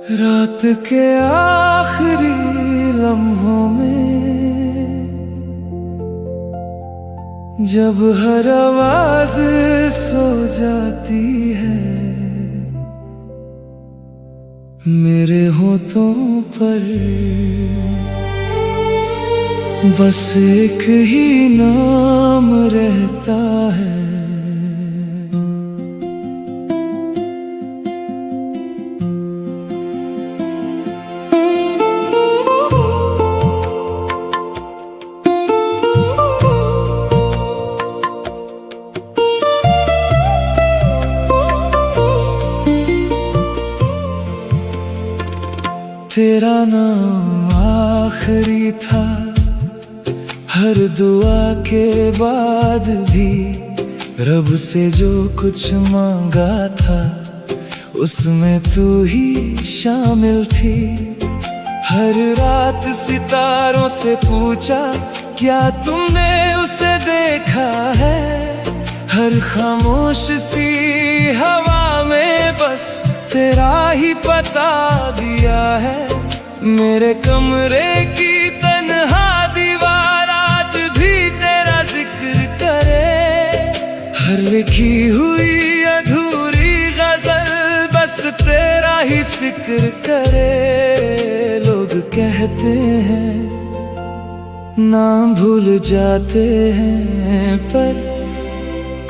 रात के आखिरी लम्हों में जब हर आवाज सो जाती है, मेरे होठों पर बस एक ही नाम रहता है। तेरा नाम आखिरी था, हर दुआ के बाद भी रब से जो कुछ मांगा था उसमें तू ही शामिल थी। हर रात सितारों से पूछा क्या तुमने उसे देखा है, हर खामोश सी हवा में बस तेरा ही पता दिया है। मेरे कमरे की तन्हा दीवार आज भी तेरा जिक्र करे, हर लिखी हुई अधूरी गजल बस तेरा ही फिक्र करे। लोग कहते हैं नाम भूल जाते हैं, पर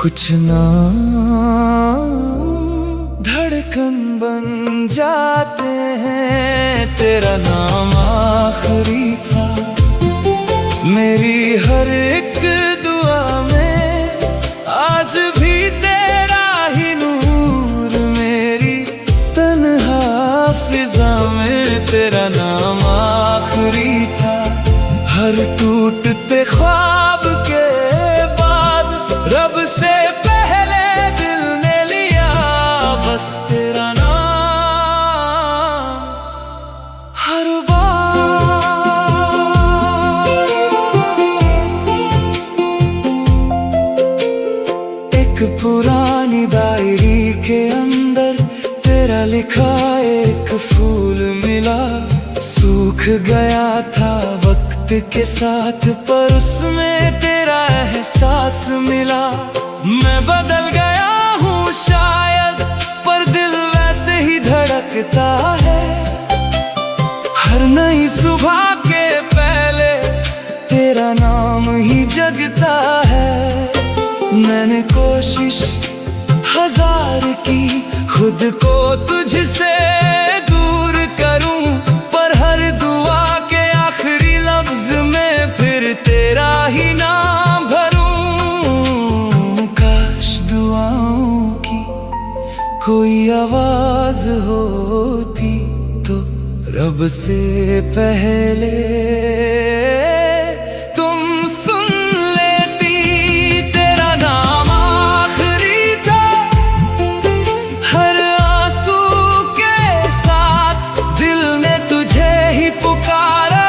कुछ नाम धड़कन बन जाते हैं। तेरा नाम आखिरी था, मेरी हर एक दुआ में आज भी तेरा ही नूर, मेरी तन्हा फिजा में तेरा नाम आखिरी था। हर टूटते ख्वाब के बाद रब से हर बार एक पुरानी डायरी के अंदर तेरा लिखा एक फूल मिला। सूख गया था वक्त के साथ पर उसमें तेरा एहसास मिला। मैं बदल गया हूँ शायद, पर दिल वैसे ही धड़कता है। हर नई सुबह के पहले तेरा नाम ही जगता है। मैंने कोशिश हजार की खुद को तुझसे दूर करूं, पर हर दुआ के आखिरी लफ्ज में फिर तेरा ही नाम भरूं। काश दुआओं की कोई आवाज होती तो रब से पहले तुम सुन लेती। तेरा नाम आखिरी था, हर आंसू के साथ दिल ने तुझे ही पुकारा।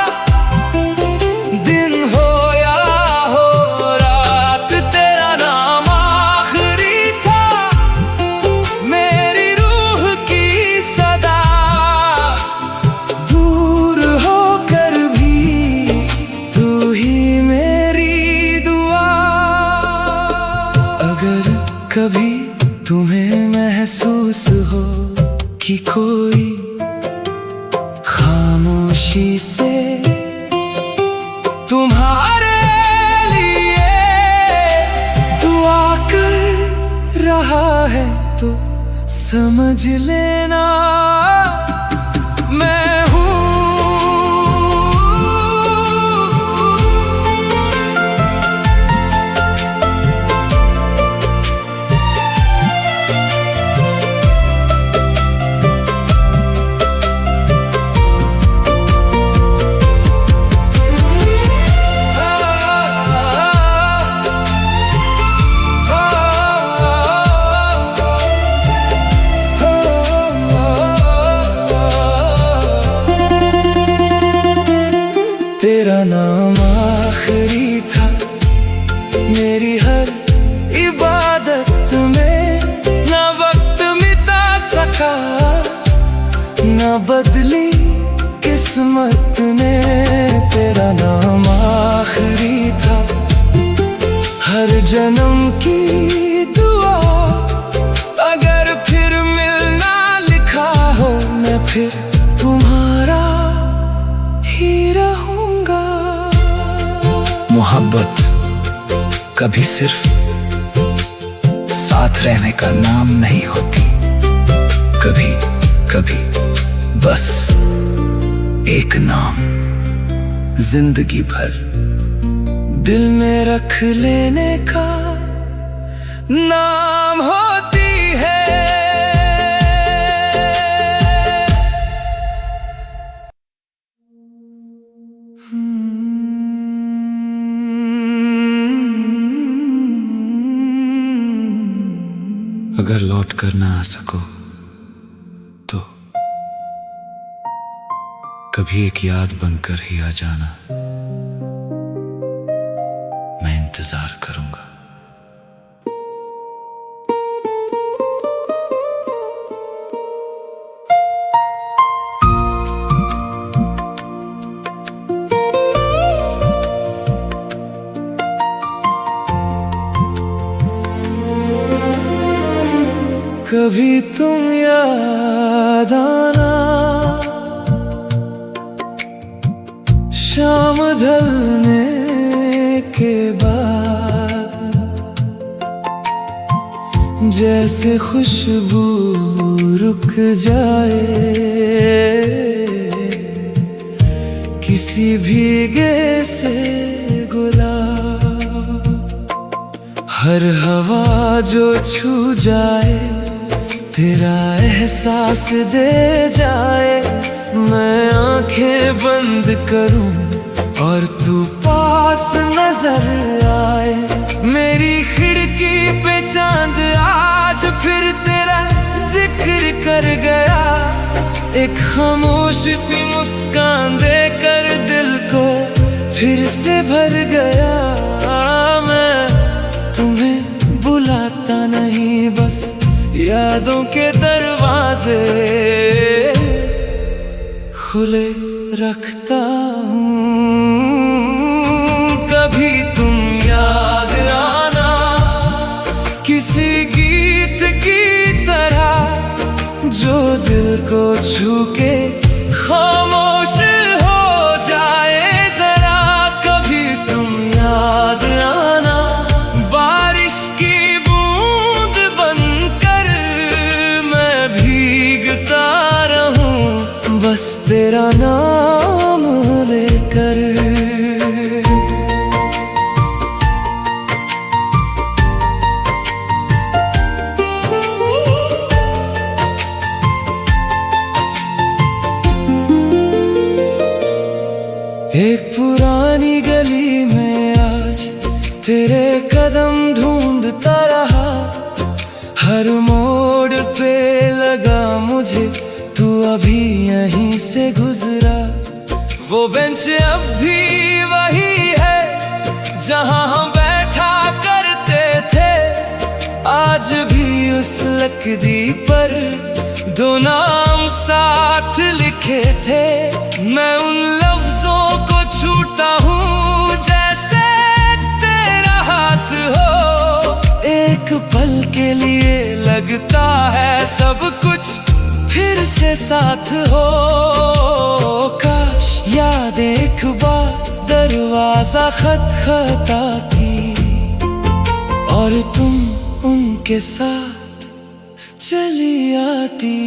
दिन हो या हो रात तेरा नाम आखिरी था, मेरी रूह की सदा। दूर होकर भी तू ही मेरी दुआ। अगर कभी तुम्हें महसूस हो कि कोई खामोशी से तुम्हारे लिए दुआ कर रहा है तो समझ लेना मैं हूँ। तेरा नाम आखिरी था, मेरी हर इबादत में ना वक्त मिटा सका, ना बदली किस्मत ने, तेरा नाम आखिरी था। हर जन्म की दुआ, अगर फिर मिलना लिखा हो, मैं फिर तुम्हारा ही रहूंगा। मोहब्बत कभी सिर्फ साथ रहने का नाम नहीं होती, कभी कभी बस एक नाम जिंदगी भर दिल में रख लेने का नाम होती है। अगर लौट कर ना आ सको तो कभी एक याद बनकर ही आ जाना, मैं इंतजार करूंगा। कभी तुम याद आना, शाम ढलने के बाद, जैसे खुशबू रुक जाए किसी भीगे से गुलाब। हर हवा जो छू जाए, तेरा एहसास दे जाए, मैं आंखें बंद करूं और तू पास नजर आए। मेरी खिड़की पे चांद आज फिर तेरा जिक्र कर गया, एक खामोश सी मुस्कान देकर दिल को फिर से भर गया। मैं तुम्हें बुलाता नहीं, बस यादों के दरवाजे खुले रखता हूँ। कभी तुम याद आना, किसी गीत की तरह जो दिल को छू के खामोश हो जाए जरा। कभी तुम याद आना, बारिश की बूंद बनकर मैं भीगता रहूं, बस तेरा नाम लेकर। एक पुरानी गली में आज तेरे कदम ढूंढता रहा, हर मोड़ पे लगा मुझे तू अभी यहीं से गुजरा। वो बेंच अब भी वही है जहां हम बैठा करते थे, आज भी उस लकड़ी पर दो नाम साथ लिखे थे। मैं उन लफ्जों को छूटा हूँ जैसे तेरा हाथ हो, एक पल के लिए लगता है सब कुछ फिर से साथ हो। काश याद एक बार दरवाजा खटखटाती और तुम उनके साथ चली आती।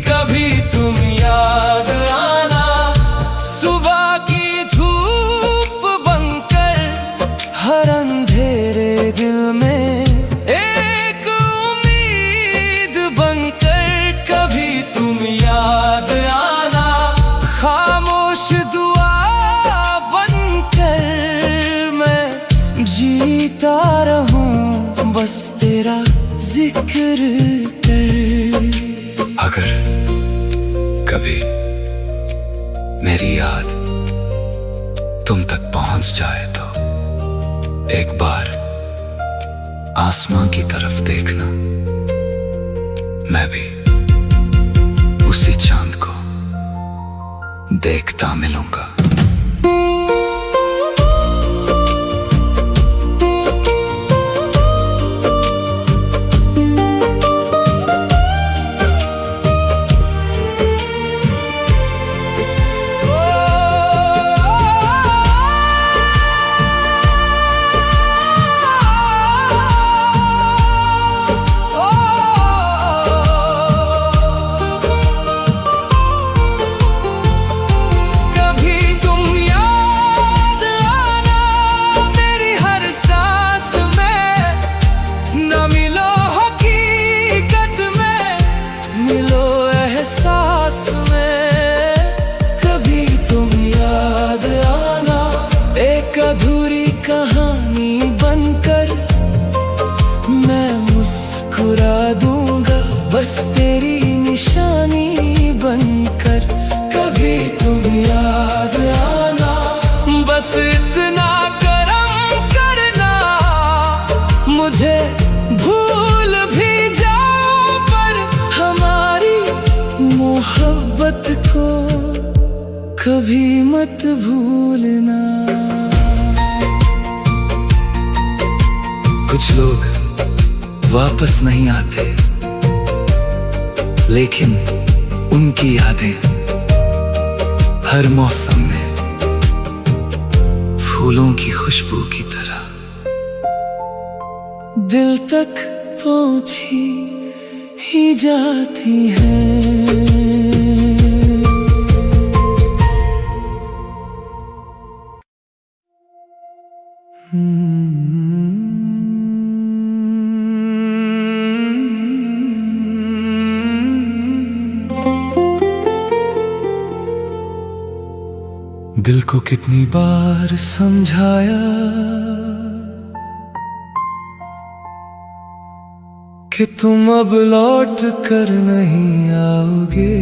कभी तुम याद आना, सुबह की धूप बनकर हर अंधेरे दिल में एक उम्मीद बनकर। कभी तुम याद आना, खामोश दुआ बनकर मैं जीता रहूं, बस तेरा जिक्र कर। अगर कभी मेरी याद तुम तक पहुंच जाए तो एक बार आसमां की तरफ देखना, मैं भी उसी देखता मिलूंगा। अधूरी कहानी बनकर मैं मुस्कुरा दूंगा, बस तेरी निशानी बनकर। कभी तुम याद आना, बस इतना करम करना, मुझे भूल भी जाओ पर हमारी मोहब्बत को कभी मत भूलना। कुछ लोग वापस नहीं आते, लेकिन उनकी यादें हर मौसम में फूलों की खुशबू की तरह दिल तक पहुंची ही जाती हैं। दिल को कितनी बार समझाया कि तुम अब लौट कर नहीं आओगे,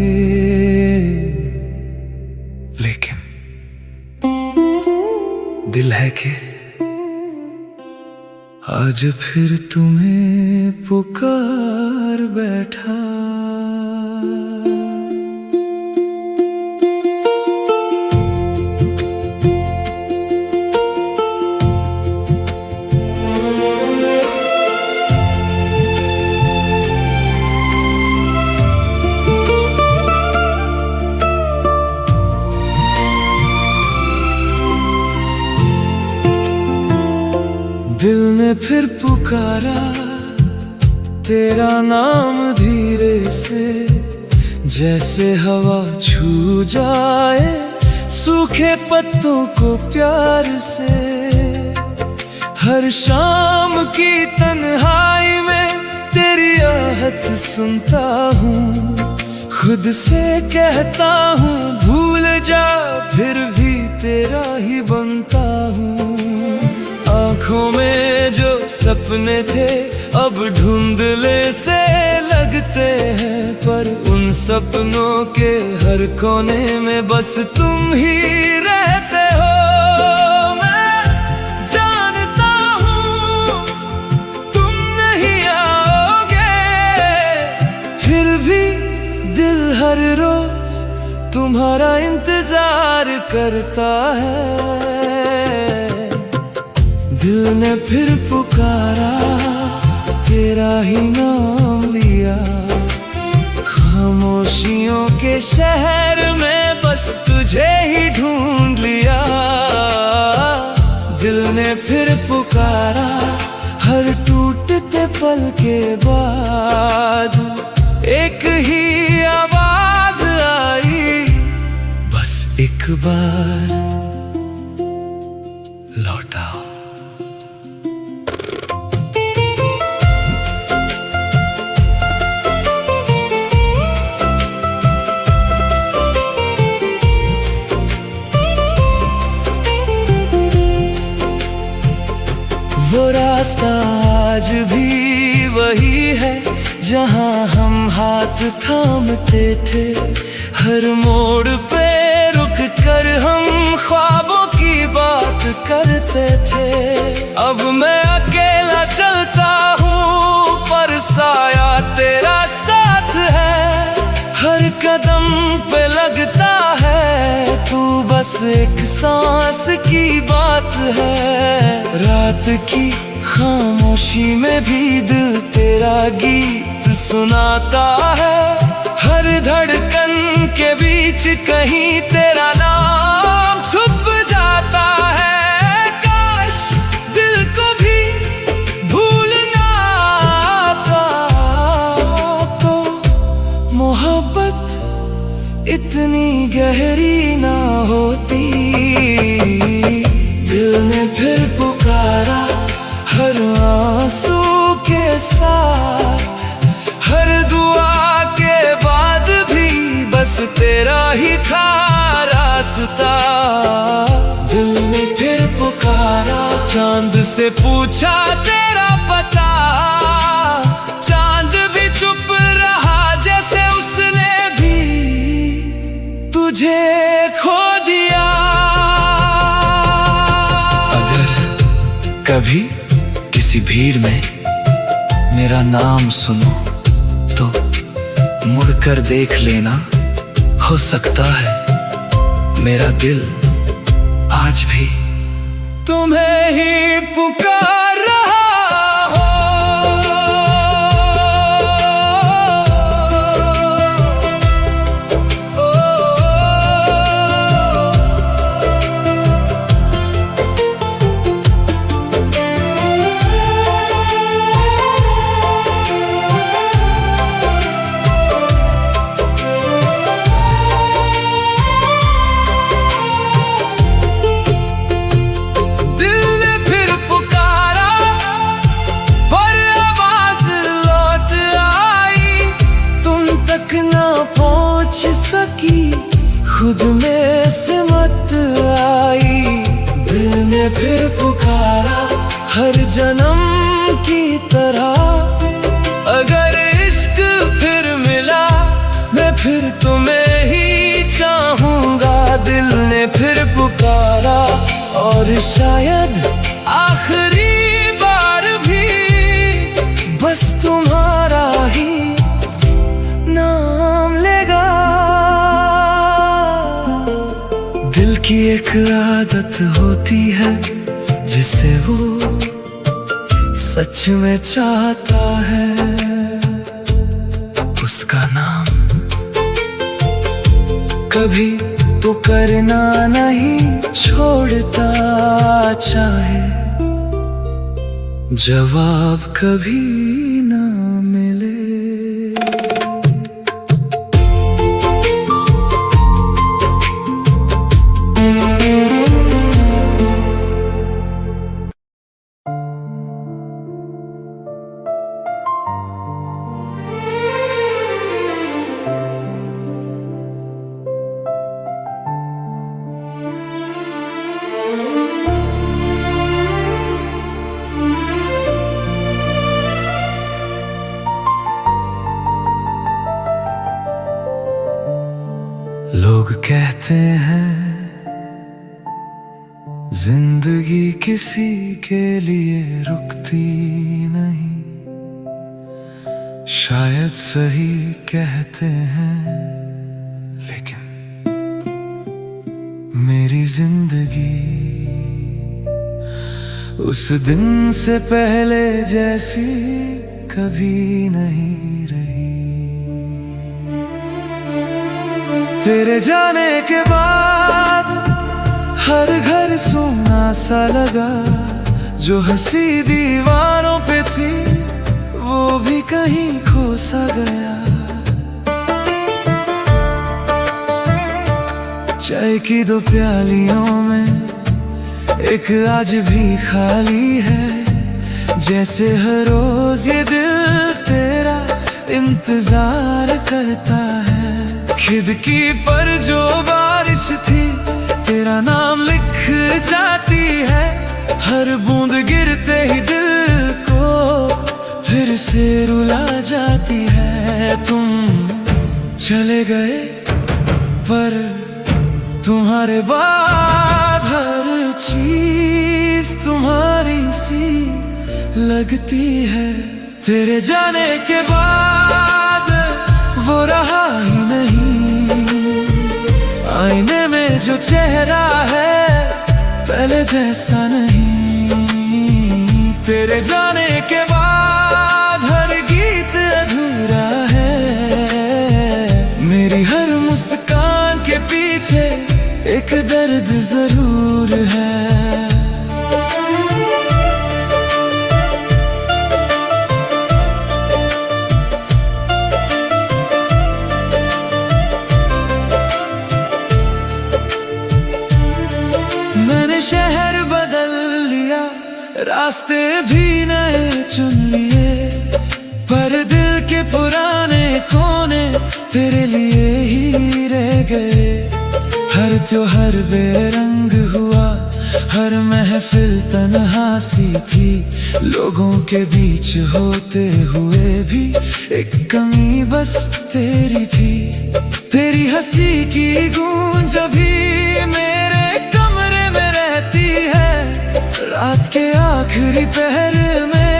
लेकिन दिल है कि आज फिर तुम्हें पुकार बैठा। दिल ने फिर पुकारा तेरा नाम धीरे से, जैसे हवा छू जाए सूखे पत्तों को प्यार से। हर शाम की तन्हाई में तेरी आहट सुनता हूँ, खुद से कहता हूँ भूल जा, फिर भी तेरा ही बनता हूँ। आँखों में जो सपने थे अब धुंधले से लगते हैं, पर उन सपनों के हर कोने में बस तुम ही रहते हो। मैं जानता हूँ तुम नहीं आओगे, फिर भी दिल हर रोज तुम्हारा इंतजार करता है। दिल ने फिर पुकारा तेरा ही नाम लिया, खामोशियों के शहर में बस तुझे ही ढूंढ लिया। दिल ने फिर पुकारा हर टूटते पल के बाद, एक ही आवाज आई, बस एक बार लौट आओ। वो रास्ता आज भी वही है जहाँ हम हाथ थामते थे, हर मोड़ पे रुक कर हम ख्वाबों की बात करते थे। अब मैं अकेला चलता हूँ पर साया तेरा साथ है, हर कदम पे लगता है तू बस एक सांस की बात है। रात की खामोशी में भी दिल तेरा गीत सुनाता है। हर धड़कन के बीच कहीं तेरा नाम छुप जाता है। काश दिल को भी भूलना आता तो मोहब्बत इतनी गहरी ना होती। दिल ने फिर पुकारा हर आंसू के साथ, हर दुआ के बाद भी बस तेरा ही था रास्ता। दिल ने फिर पुकारा, चांद से पूछा तेरा पता। चांद भी चुप रहा जैसे उसने भी तुझे खो दिया। अगर कभी किसी भीड़ में मेरा नाम सुनो तो मुड़कर देख लेना। हो सकता है मेरा दिल आज भी तुम्हें ही पुकार रहा सकी, खुद में से मत आई। दिल ने फिर पुकारा हर जन्म की तरह। अगर इश्क फिर मिला मैं फिर तुम्हें ही चाहूंगा। दिल ने फिर पुकारा और शायद आखिरी बार भी बस तुम्हारा ही नाम लेगा। दिल की एक आदत होती है जिसे वो सच में चाहता है, उसका नाम कभी पुकारना नहीं छोड़ता। चाहे जवाब कभी ना मिले। लोग कहते हैं जिंदगी किसी के लिए रुकती नहीं। शायद सही कहते हैं, लेकिन मेरी जिंदगी उस दिन से पहले जैसी कभी नहीं रही। तेरे जाने के बाद हर घर सूना सा लगा। जो हंसी दीवारों पे थी वो भी कहीं खो सा गया। चाय की दो प्यालियों में एक आज भी खाली है। जैसे हर रोज ये दिल तेरा इंतजार करता है। खिड़की पर जो बारिश थी तेरा नाम लिख जाती है। हर बूंद गिरते ही दिल को फिर से रुला जाती है। तुम चले गए पर तुम्हारे बाद हर चीज तुम्हारी सी लगती है। तेरे जाने के बाद वो रहा ही नहीं। आईने में जो जो चेहरा है पहले जैसा नहीं। तेरे जाने के बाद हर गीत अधूरा है। मेरी हर मुस्कान के पीछे एक दर्द जरूर है। मैंने शहर बदल लिया, रास्ते भी नए चुन लिए, पर दिल के पुराने कोने तेरे लिए ही रह गए। हर त्योहार बेरंग हुआ, हर महफिल तन्हा सी थी। लोगों के बीच होते हुए भी एक कमी बस तेरी थी। तेरी हंसी की गूंज अभी मेरे कमरे में रहती है। रात के आखिरी पहर में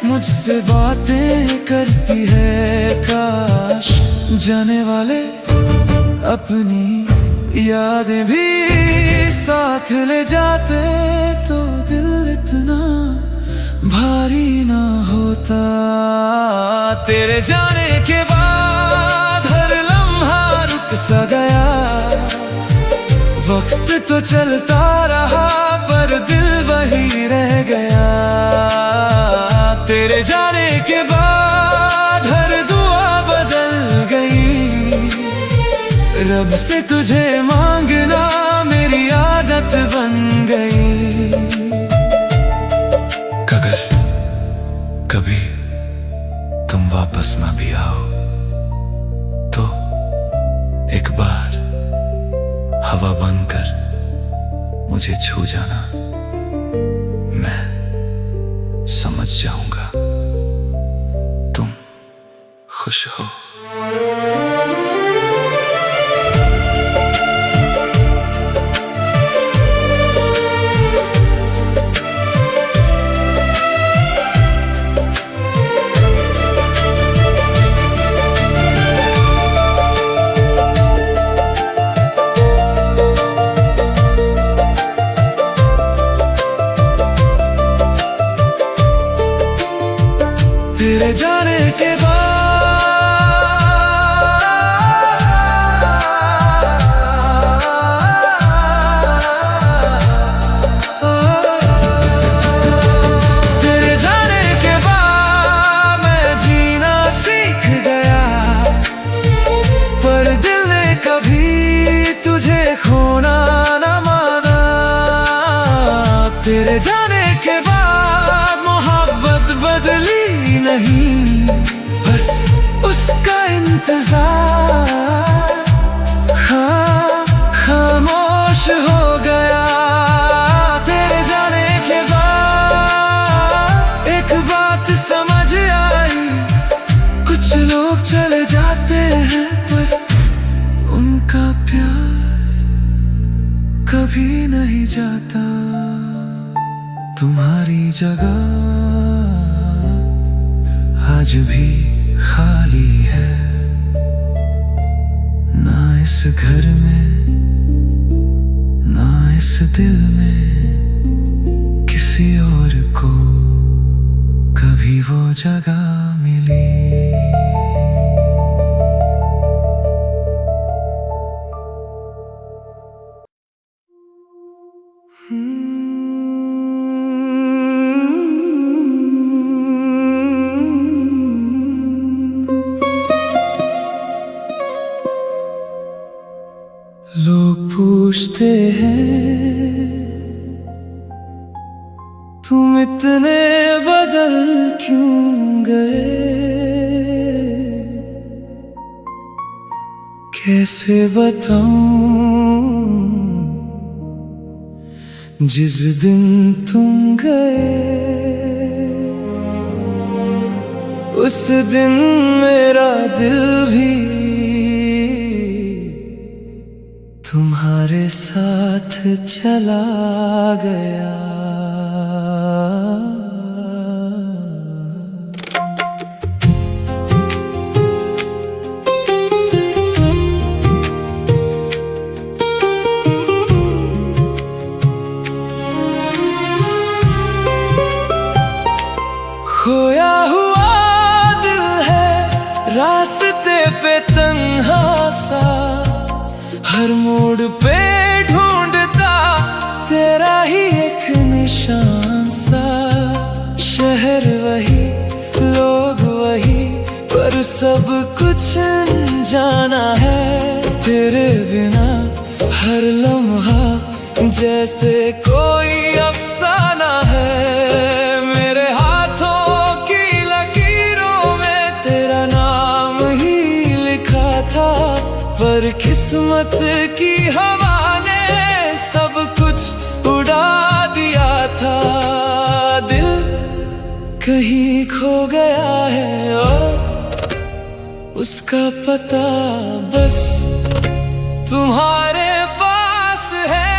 मुझसे बातें करती है। काश जाने वाले अपनी यादें भी साथ ले जाते तो दिल इतना भारी ना होता। तेरे जाने के बाद हर लम्हा रुक सा गया। वक्त तो चलता रहा पर दिल वही रह गया। तेरे जाने के बाद हर दुआ बदल गई। रब से तुझे मांगना मेरी आदत बन गई। अगर कभी तुम वापस ना भी आओ तो एक बार हवा बनकर मुझे छू जाना। मैं समझ जाऊंगा तुम खुश हो। तेरे जाने के बाद तेरे जाने के बाद मैं जीना सीख गया। पर दिल ने कभी तुझे खोना न माना। तेरे जाने के बाद मोहब्बत बदली नहीं, बस उसका इंतजार खामोश हो गया। तेरे जाने के बाद एक बात समझ आई। कुछ लोग चले जाते हैं पर उनका प्यार कभी नहीं जाता। तुम्हारी जगह आज भी खाली है। ना इस घर में ना इस दिल में किसी और को कभी वो जगह मिली। लोग पूछते हैं तुम इतने बदल क्यों गए। कैसे बताऊं जिस दिन तुम गए उस दिन मेरा दिल भी तुम्हारे साथ चला गया। हर मोड़ पे ढूंढता तेरा ही एक निशान सा। शहर वही, लोग वही, पर सब कुछ जाना है। तेरे बिना हर लम्हा जैसे कोई अफसाना है। मेरे हाथों की लकीरों में तेरा नाम ही लिखा था, पर किस्मत की हवा ने सब कुछ उड़ा दिया था। दिल कहीं खो गया है और उसका पता बस तुम्हारे पास है।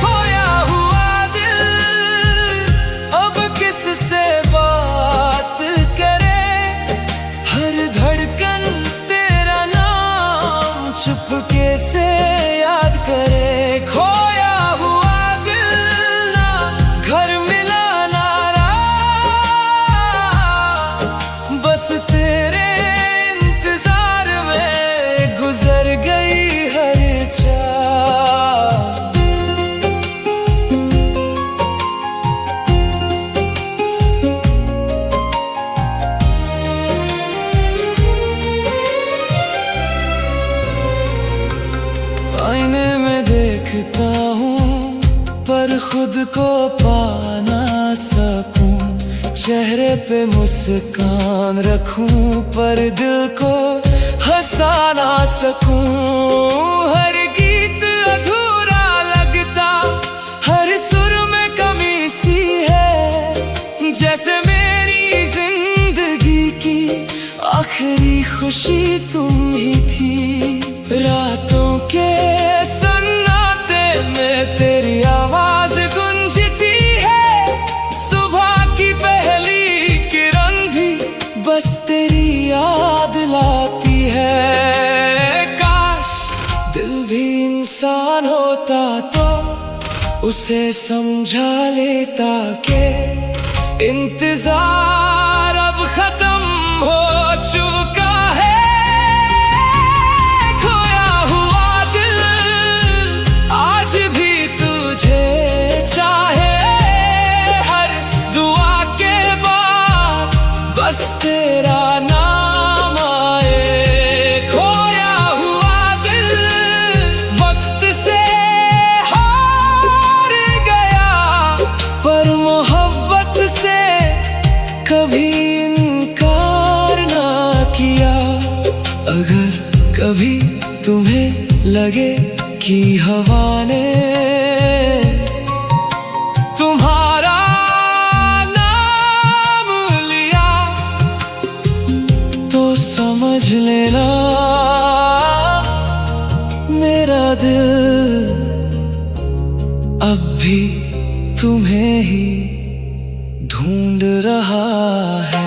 खोया हुआ दिल अब किससे बात करे, हर धड़कन तेरा नाम चुपके से याद करे। खोया हुआ दिल ना घर मिला ना राह, बस तेरे इंतजार में गुजर गई हर चाह। आईने में देखता हूँ पर खुद को पा ना सकूं, चेहरे पे मुस्कान रखूं पर दिल को हंसा ना सकूं। हर गीत अधूरा लगता, हर सुर में कमी सी है, जैसे मेरी जिंदगी की आखिरी खुशी तुम ही थी। रातों के सन्नाटे में तेरी आवाज गूंजती है, सुबह की पहली किरण भी बस तेरी याद लाती है। काश दिल भी इंसान होता तो उसे समझा लेता कि इंतजार अब खत्म हो चुका है। खोया हुआ दिल आज भी तुझे चाहे, हर दुआ के बाद बस तेरा नाम आए। खोया हुआ दिल वक्त से हार गया, पर मोहब्बत से कभी इनकार ना किया। अगर कभी तुम्हें लगे कि हवा ने तुम्हारा नाम लिया, तो समझ लेना मेरा दिल अब भी तुम्हें ही ढूंढ रहा है।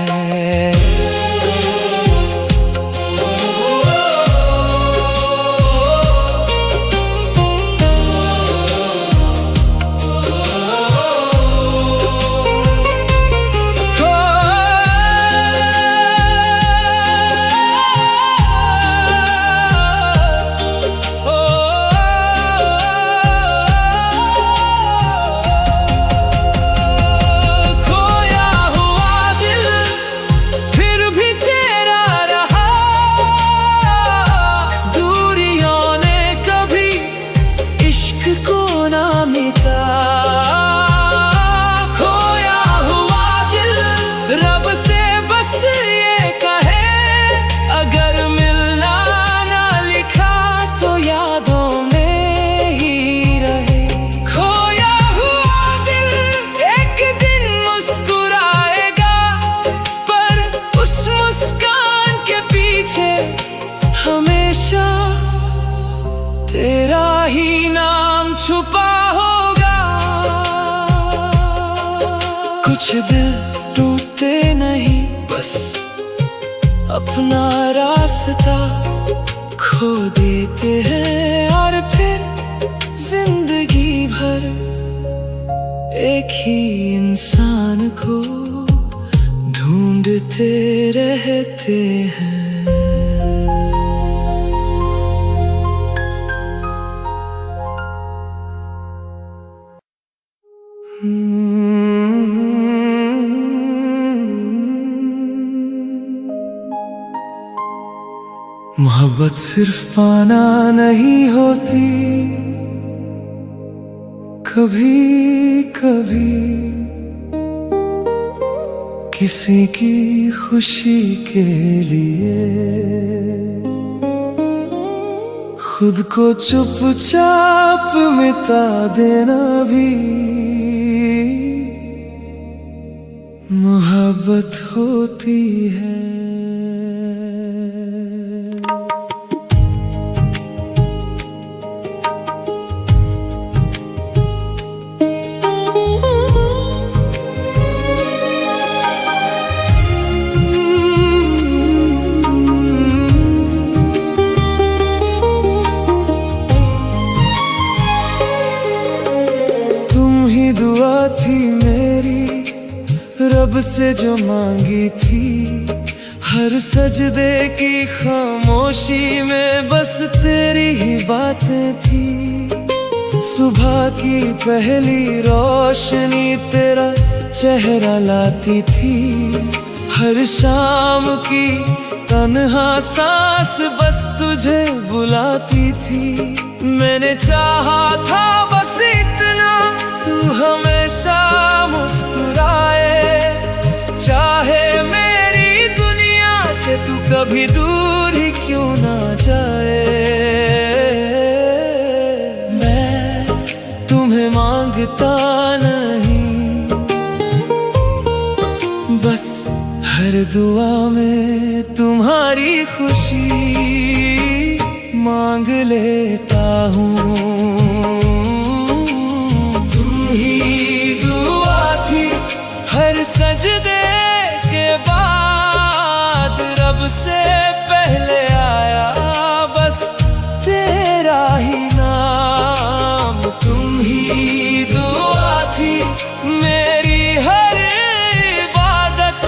हमेशा तेरा ही नाम छुपा होगा। कुछ दिल टूटते नहीं, बस अपना रास्ता खो देते हैं और फिर जिंदगी भर एक ही इंसान को ढूंढते रहते हैं। मोहब्बत सिर्फ पाना नहीं होती, कभी कभी किसी की खुशी के लिए खुद को चुपचाप मिटा देना भी मोहब्बत होती है। दुआ थी मेरी रब से जो मांगी थी, हर सजदे की खामोशी में बस तेरी ही बातें थी। सुबह की पहली रोशनी तेरा चेहरा लाती थी, हर शाम की तन्हा सांस बस तुझे बुलाती थी। मैंने चाहा था बस इतना, तू हमेशा मुस्कुराए, चाहे मेरी दुनिया से तू कभी दूर ही क्यों ना जाए। मैं तुम्हें मांगता नहीं, बस हर दुआ में तुम्हारी खुशी मांग लेता हूँ। हर सजदे के बाद रब से पहले आया बस तेरा ही नाम। तुम ही दुआ थी मेरी हर इबादत,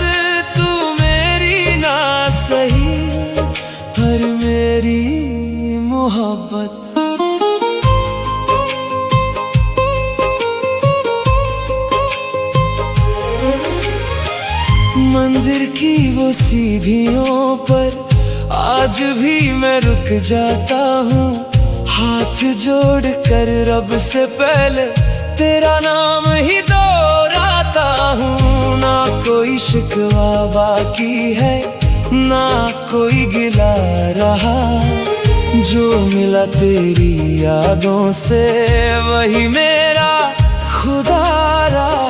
तू मेरी ना सही पर मेरी मोहब्बत। मंदिर की वो सीढ़ियों पर आज भी मैं रुक जाता हूँ, हाथ जोड़ कर रब से पहले तेरा नाम ही दोहराता हूँ। ना कोई शिकवा बाकी है, ना कोई गिला रहा, जो मिला तेरी यादों से वही मेरा खुदा रहा।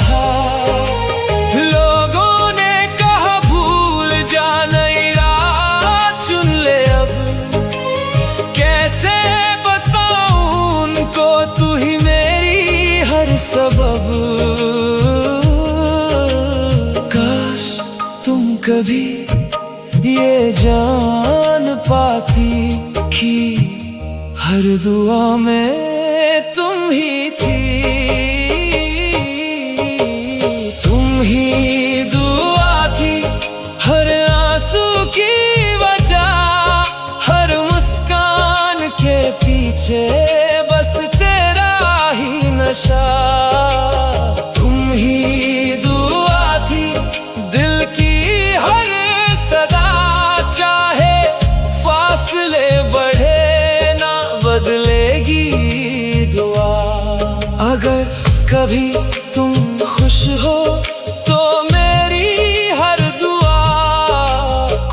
सबब काश तुम कभी ये जान पाती कि हर दुआ में तुम ही थी। तुम ही दुआ थी हर आंसू की वजह, हर मुस्कान के पीछे बस तेरा ही नशा। तुम ही दुआ थी दिल की हर सदा, चाहे फासले बढ़े ना बदलेगी दुआ। अगर कभी तुम खुश हो तो मेरी हर दुआ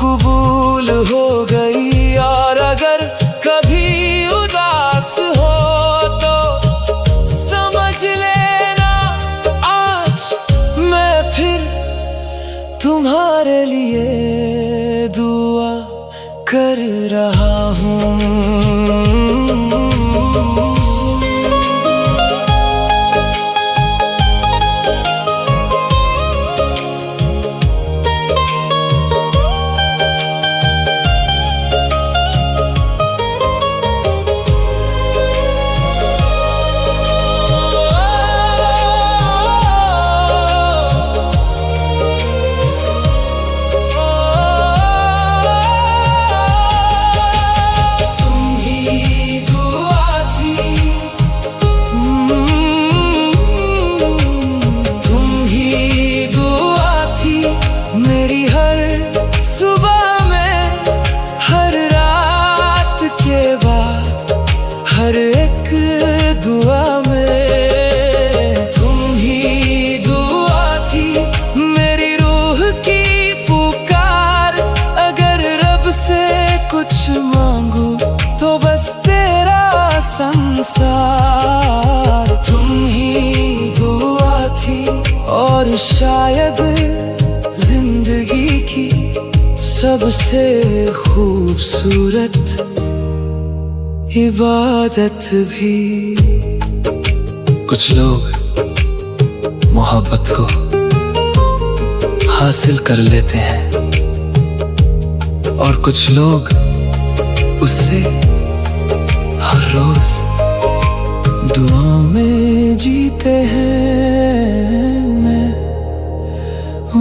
कबूल हो गई, और अगर कभी उदास हो तो समझ लेना आज मैं फिर तुम्हारे लिए दुआ कर रहा हूँ। कुछ मांगू तो बस तेरा संसार। तुम ही दुआ थी और शायद जिंदगी की सबसे खूबसूरत इबादत भी। कुछ लोग मोहब्बत को हासिल कर लेते हैं और कुछ लोग उससे हर रोज दुआ में जीते हैं। मैं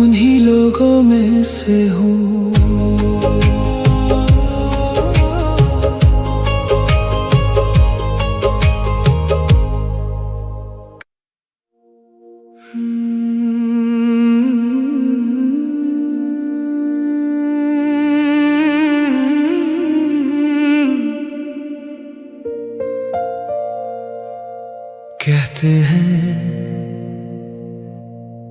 उन्हीं लोगों में से हूँ। कहते हैं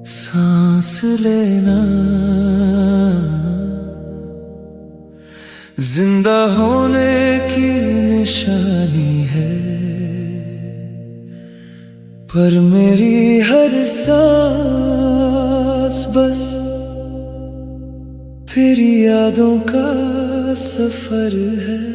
सांस लेना जिंदा होने की निशानी है, पर मेरी हर सांस बस तेरी यादों का सफर है।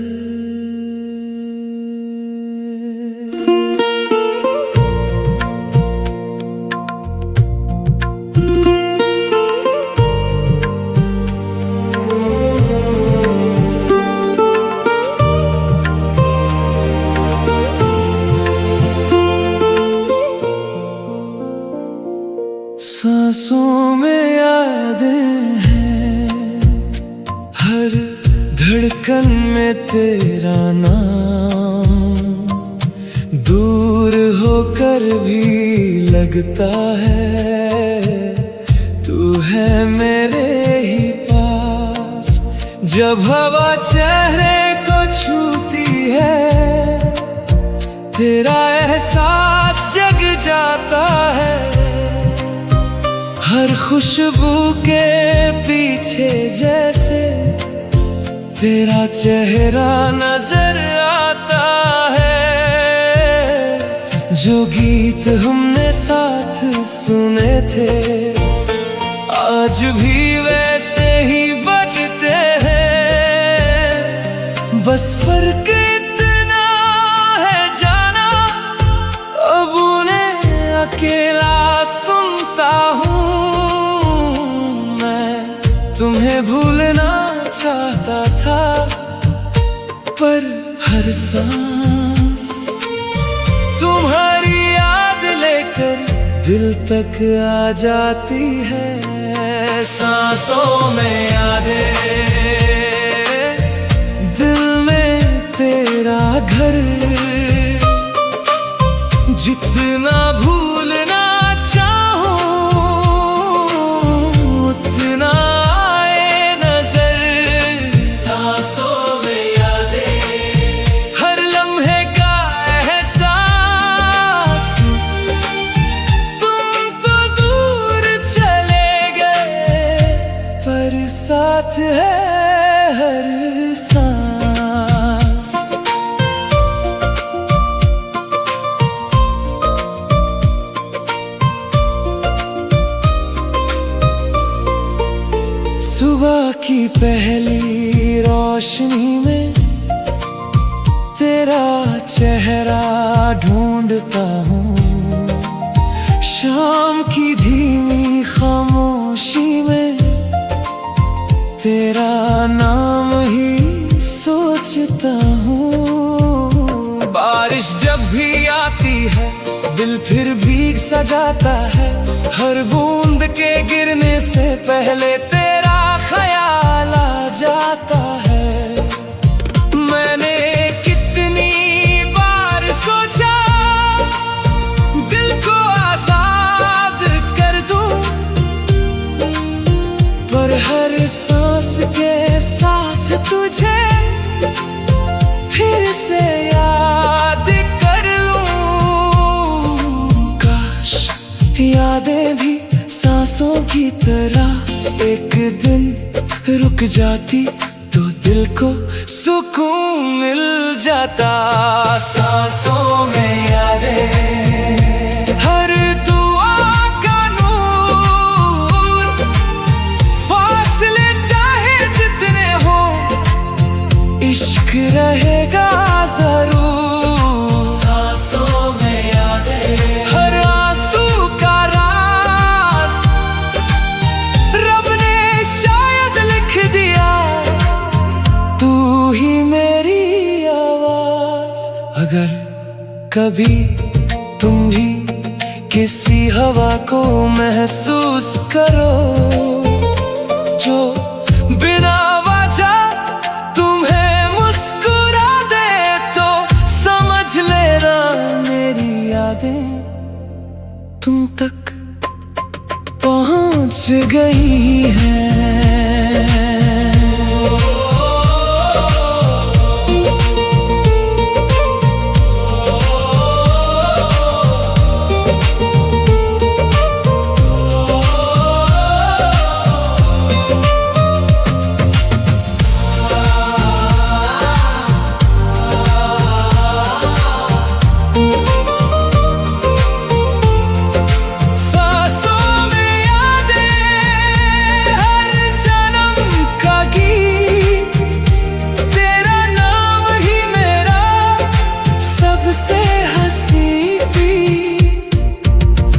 सांसों में यादें हैं, हर धड़कन में तेरा नाम। दूर होकर भी लगता है तू है मेरे ही पास। जब हवा चेहरे को छूती है तेरा एहसास जग जाता है। हर खुशबू के पीछे जैसे तेरा चेहरा नजर आता है। जो गीत हमने साथ सुने थे आज भी वैसे ही बजते हैं। बस फर्क इतना है जाना अब उन्हें अकेला सुनता हूँ। तुम्हें भूलना चाहता था पर हर सांस तुम्हारी याद लेकर दिल तक आ जाती है। सांसों में यादें, दिल में तेरा घर। जितना भूलना साथ है हर सांस। सुबह की पहली रोशनी में तेरा चेहरा ढूंढता हूँ। शाम की धीमी खामोशी में तेरा नाम ही सोचता हूँ। बारिश जब भी आती है दिल फिर भीग सा जाता है। हर बूंद के गिरने से पहले तेरा ख्याल आ जाता है। मैंने कितनी बार सोचा दिल को आजाद कर दूं, पर हर सांस के साथ तुझे फिर से याद कर लूं। काश यादें भी सांसों की तरह एक दिन रुक जाती तो दिल को सुकून मिल जाता। सांसों में यादें, हर दुआ का नूर, फासले चाहे जितने हो इश्क रहेगा जरूर। सांसों में यादें, हर आंसू का राज रब ने शायद लिख दिया, तू ही मेरी आवाज। अगर कभी तुम भी किसी हवा को महसूस करो जो बिना वजह तुम्हें मुस्कुरा दे, तो समझ लेना मेरी यादें तुम तक पहुंच गई हैं।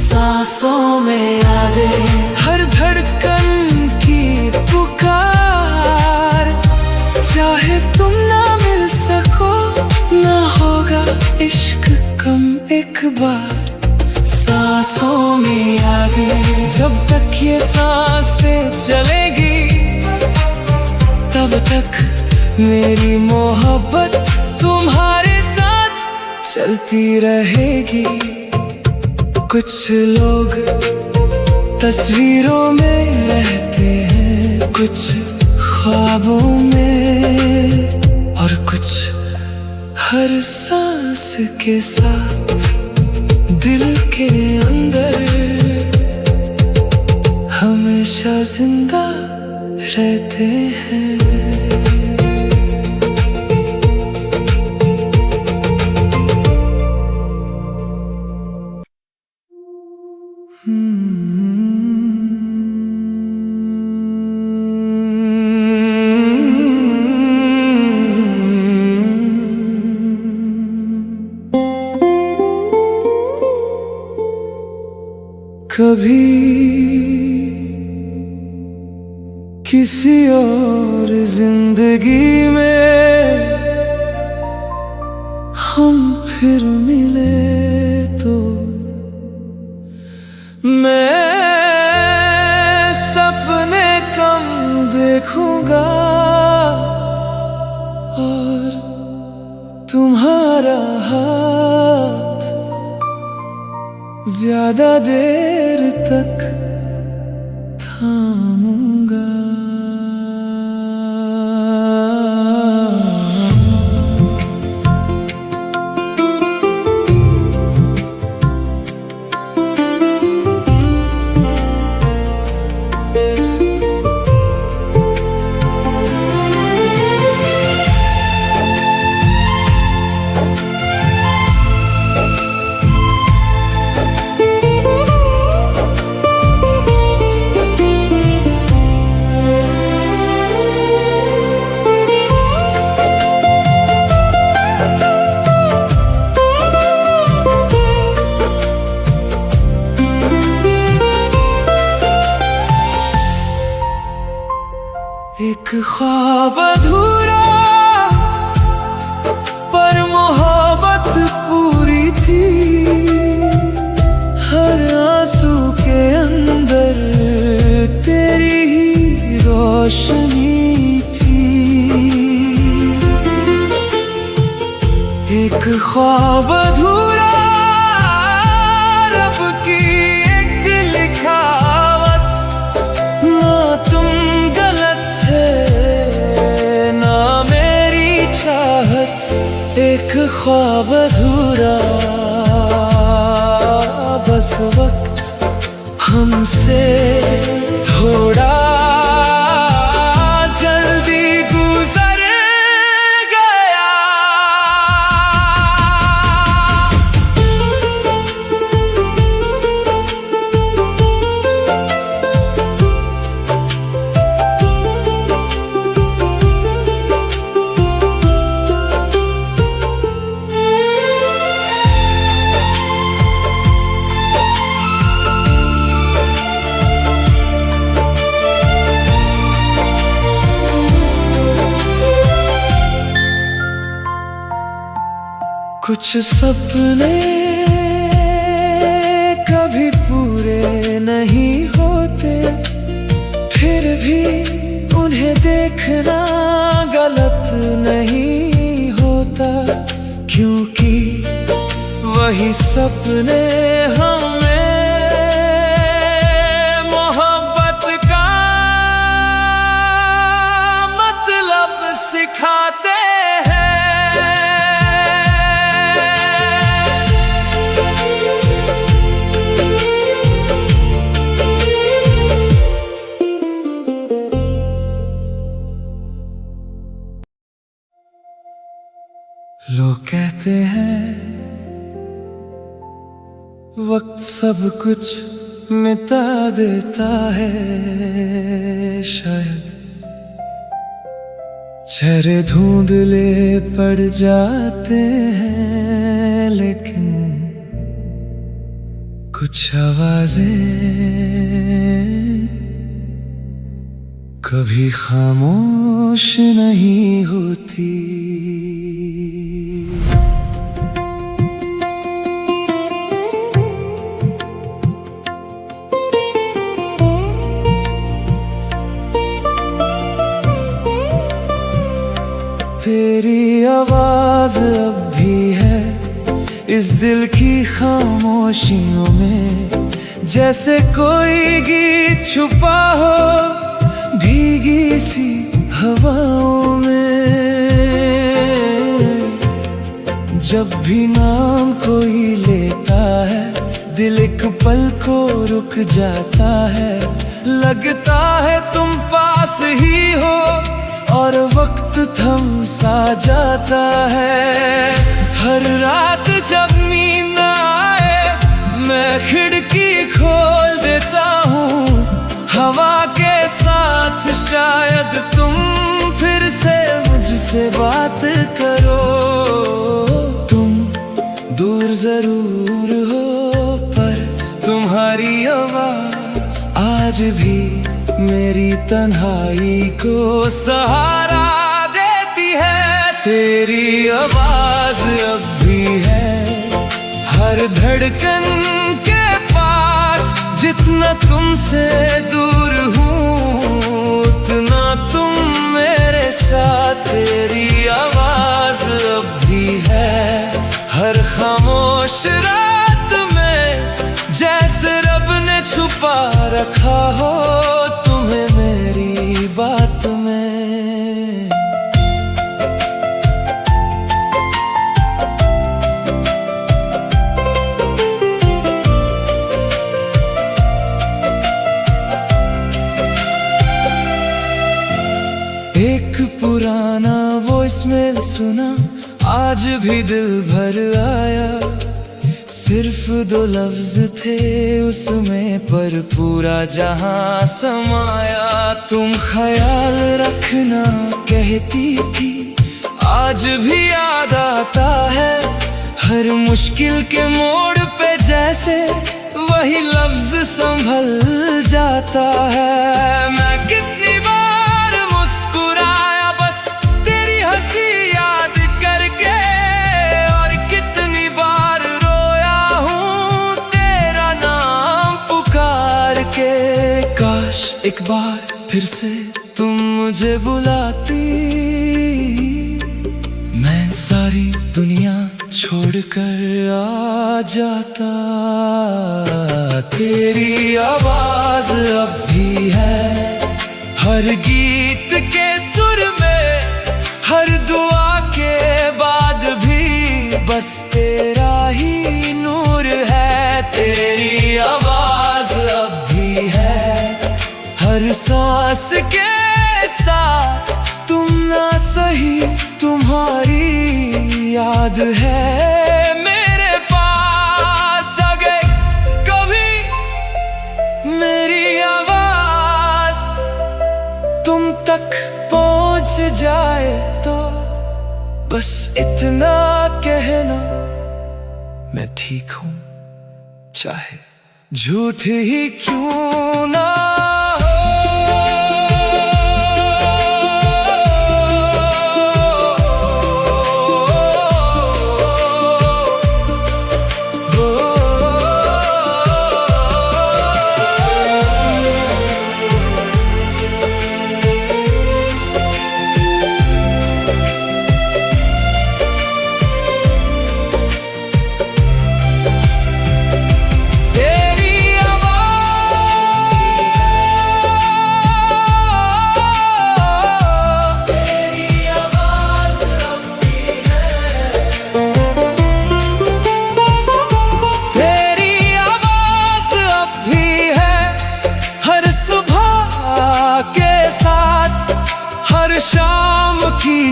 सांसों में यादें, हर धड़कन की पुकार, चाहे तुम ना मिल सको ना होगा इश्क कम एक बार। सांसों में यादें, जब तक ये सांसें चलेगी तब तक मेरी मोहब्बत तुम्हारे साथ चलती रहेगी। कुछ लोग तस्वीरों में रहते हैं, कुछ ख्वाबों में, और कुछ हर सांस के साथ दिल के अंदर हमेशा जिंदा रहते हैं। कभी किसी और जिंदगी में हम फिर मिले तो मैं सपने कम देखूंगा और तुम्हारा हाथ ज्यादा देर तक थामूंगा। एक ख्वाब अधूरा पर मोहब्बत पूरी थी, हर आंसू के अंदर तेरी ही रोशनी थी। एक ख्वाब अधूरा, रब की एक लिखावत, ना तुम एक ख्वाब अधूरा, बस वक्त हमसे थोड़ा जल्दी गुजर कुछ सपने कभी पूरे नहीं होते, फिर भी उन्हें देखना गलत नहीं होता, क्योंकि वही सपने हमें मोहब्बत का मतलब सिखाते हैं। लोग कहते हैं वक्त सब कुछ मिटा देता है, शायद चेहरे धुंधले पड़ जाते हैं, लेकिन कुछ आवाजें कभी खामोश नहीं होती। तेरी आवाज अब भी है इस दिल की खामोशियों में, जैसे कोई गीत छुपा हो भीगी सी हवाओं में। जब भी नाम कोई लेता है दिल एक पल को रुक जाता है, लगता है तुम पास ही हो और वक्त थम सा जाता है। हर रात जब नींद आए मैं खिड़की खोल देता हूँ, हवा के साथ शायद तुम फिर से मुझसे बात करो। तुम दूर जरूर हो पर तुम्हारी आवाज आज भी मेरी तन्हाई को सहारा देती है। तेरी आवाज अब भी है हर धड़कन के पास, जितना तुमसे दूर हूँ उतना तुम मेरे साथ। तेरी आवाज अब भी है हर खामोश रात में, जैसे रब ने छुपा रखा हो तुम्हें मेरी बात में। एक पुराना वॉइसमेल सुना आज भी दिल भर आया, सिर्फ 2 लफ्ज थे उसमें पर पूरा जहां समाया। तुम ख्याल रखना कहती थी आज भी याद आता है, हर मुश्किल के मोड़ पे जैसे वही लफ्ज संभल जाता है। मैं कितनी बार मुस्कुराया बस तेरी हंसी याद करके, और कितनी बार रोया हूँ तेरा नाम पुकार के। काश एक बार फिर से तुम मुझे बुलाती, मैं सारी दुनिया छोड़कर आ जाता। तेरी आवाज अब भी है हर गीत के सुर में, हर दुआ के बाद भी बस तेरा ही नूर है। तेरी आवाज अब भी है हर सांस के साथ, तुम ना सही तुम्हारी याद है मेरे पास। अगर कभी मेरी आवाज तुम तक पहुंच जाए तो बस इतना कहना, मैं ठीक हूँ चाहे झूठ ही क्यों ना हो।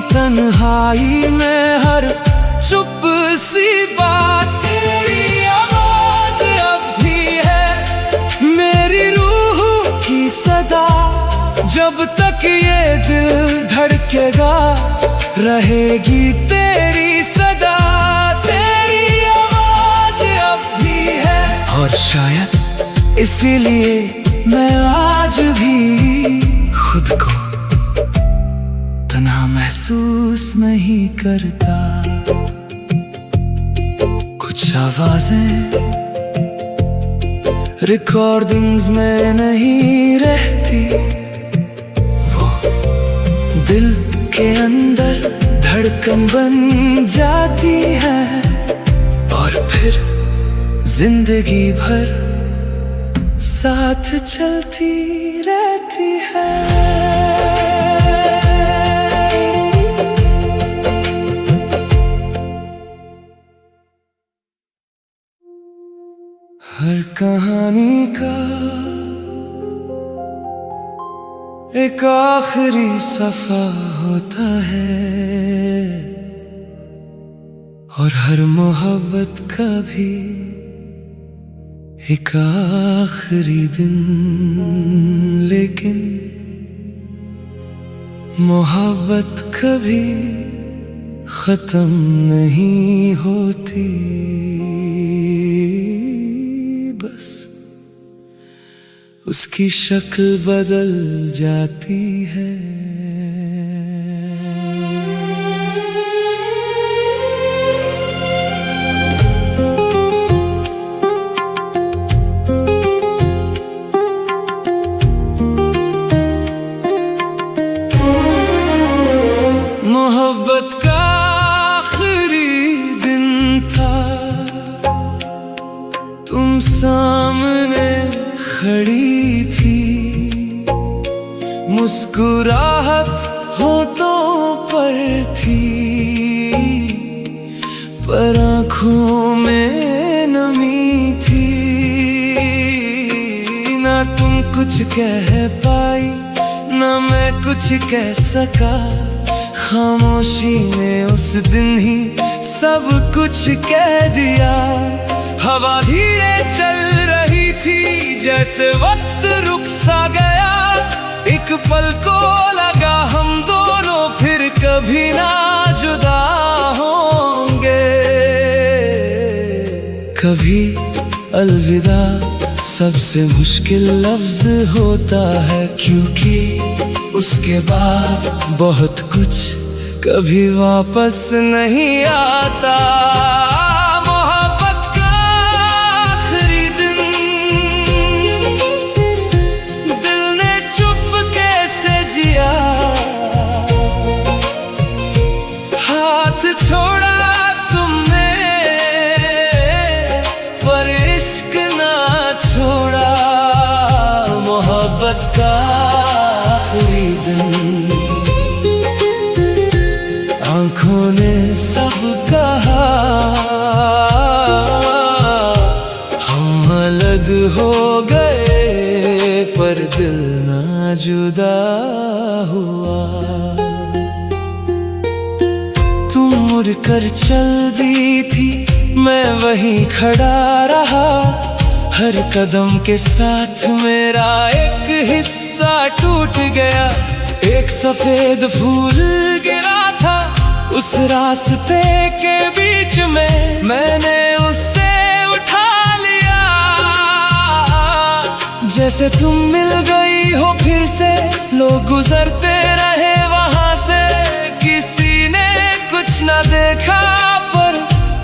तन्हाई में हर चुप सी बात तेरी आवाज अब भी है मेरी रूह की सदा। जब तक ये दिल धड़केगा रहेगी तेरी सदा। तेरी आवाज अब भी है और शायद इसीलिए मैं आज भी खुद को तन्हा महसूस नहीं करता। कुछ आवाजें रिकॉर्डिंग्स में नहीं रहती, वो दिल के अंदर धड़कन बन जाती है और फिर जिंदगी भर साथ चलती रहती है। हर कहानी का एक आखिरी सफा होता है और हर मोहब्बत का भी एक आखिरी दिन। लेकिन मोहब्बत कभी खत्म नहीं होती, बस उसकी शक्ल बदल जाती है। मोहब्बत का आखिरी दिन था, तुम सामने खड़ी थी, मुस्कुराहट होठों पर थी, पर आँखों में नमी थी। ना तुम कुछ कह पाई ना मैं कुछ कह सका, खामोशी ने उस दिन ही सब कुछ कह दिया। हवा धीरे चल रही थी जैसे वक्त रुक सा गया, एक पल को लगा हम दोनों फिर कभी ना जुदा होंगे। कभी अलविदा सबसे मुश्किल लफ्ज होता है, क्योंकि उसके बाद बहुत कुछ कभी वापस नहीं आता। मोहब्बत का आखिरी दिन दिल ने चुप कैसे जिया, हाथ छोड़ा तुमने पर इश्क ना छोड़ा। मोहब्बत का आखिरी दिन आँखों ने सब कहा, हम अलग हो गए पर दिल ना जुदा हुआ। तुम मुड़कर चल दी थी मैं वहीं खड़ा रहा, हर कदम के साथ मेरा एक हिस्सा टूट गया। एक सफेद फूल गिरा था उस रास्ते के बीच में, मैंने उससे उठा लिया। जैसे तुम मिल गई हो फिर से, लोग गुजरते रहे वहां से, किसी ने कुछ ना देखा पर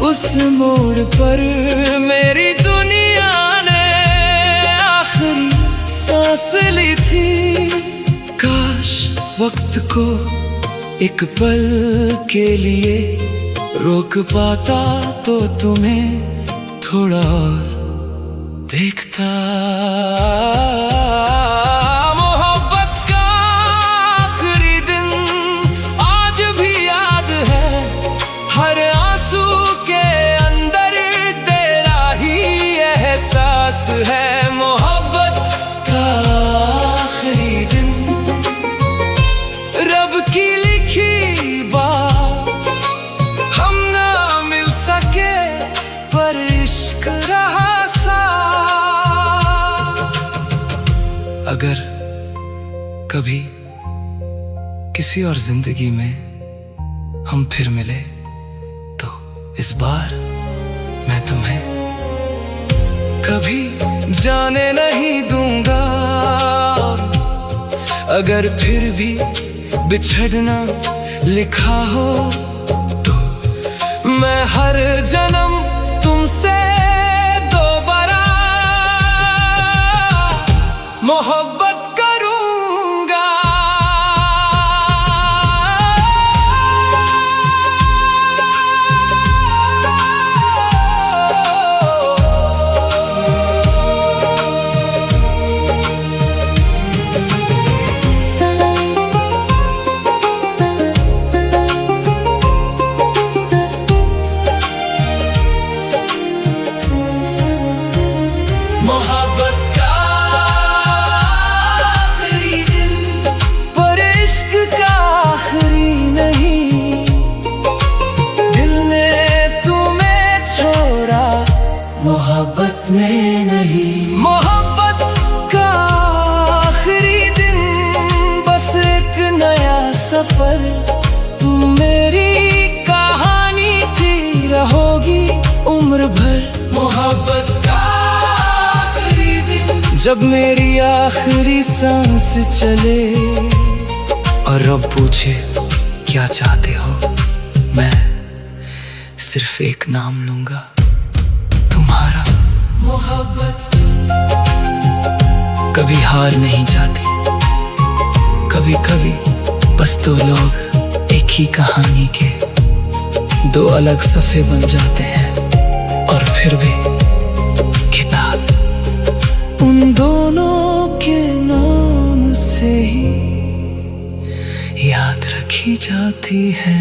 उस मोड़ पर मेरी दुनिया ने आखिरी सांस ली थी। काश वक्त को एक पल के लिए रोक पाता तो तुम्हें थोड़ा और देखता। मोहब्बत का आखिरी दिन आज भी याद है, हर आंसू के अंदर तेरा ही एहसास है। मोहब्बत का आखिरी दिन रब की लिखी कभी किसी और जिंदगी में हम फिर मिले तो इस बार मैं तुम्हें कभी जाने नहीं दूंगा। अगर फिर भी बिछड़ना लिखा हो तो मैं हर जन्म तुमसे दोबारा मोहब्बत करूंगा। मोहब्बत का आखिरी दिन पर इश्क का आखिरी नहीं। दिल ने तुम्हें छोड़ा, मोहब्बत में नहीं। मोहब्बत का आखिरी दिन बस एक नया सफर। तुम मेरी कहानी थी, रहोगी उम्र भर। मोहब्बत का जब मेरी आखिरी सांस चले और रब पूछे क्या चाहते हो, मैं सिर्फ एक नाम लूंगा, तुम्हारा। मोहब्बत कभी हार नहीं जाती, कभी कभी बस दो लोग एक ही कहानी के दो अलग सफ़े बन जाते हैं। और फिर भी किताब उन दोनों के नाम से ही याद रखी जाती है।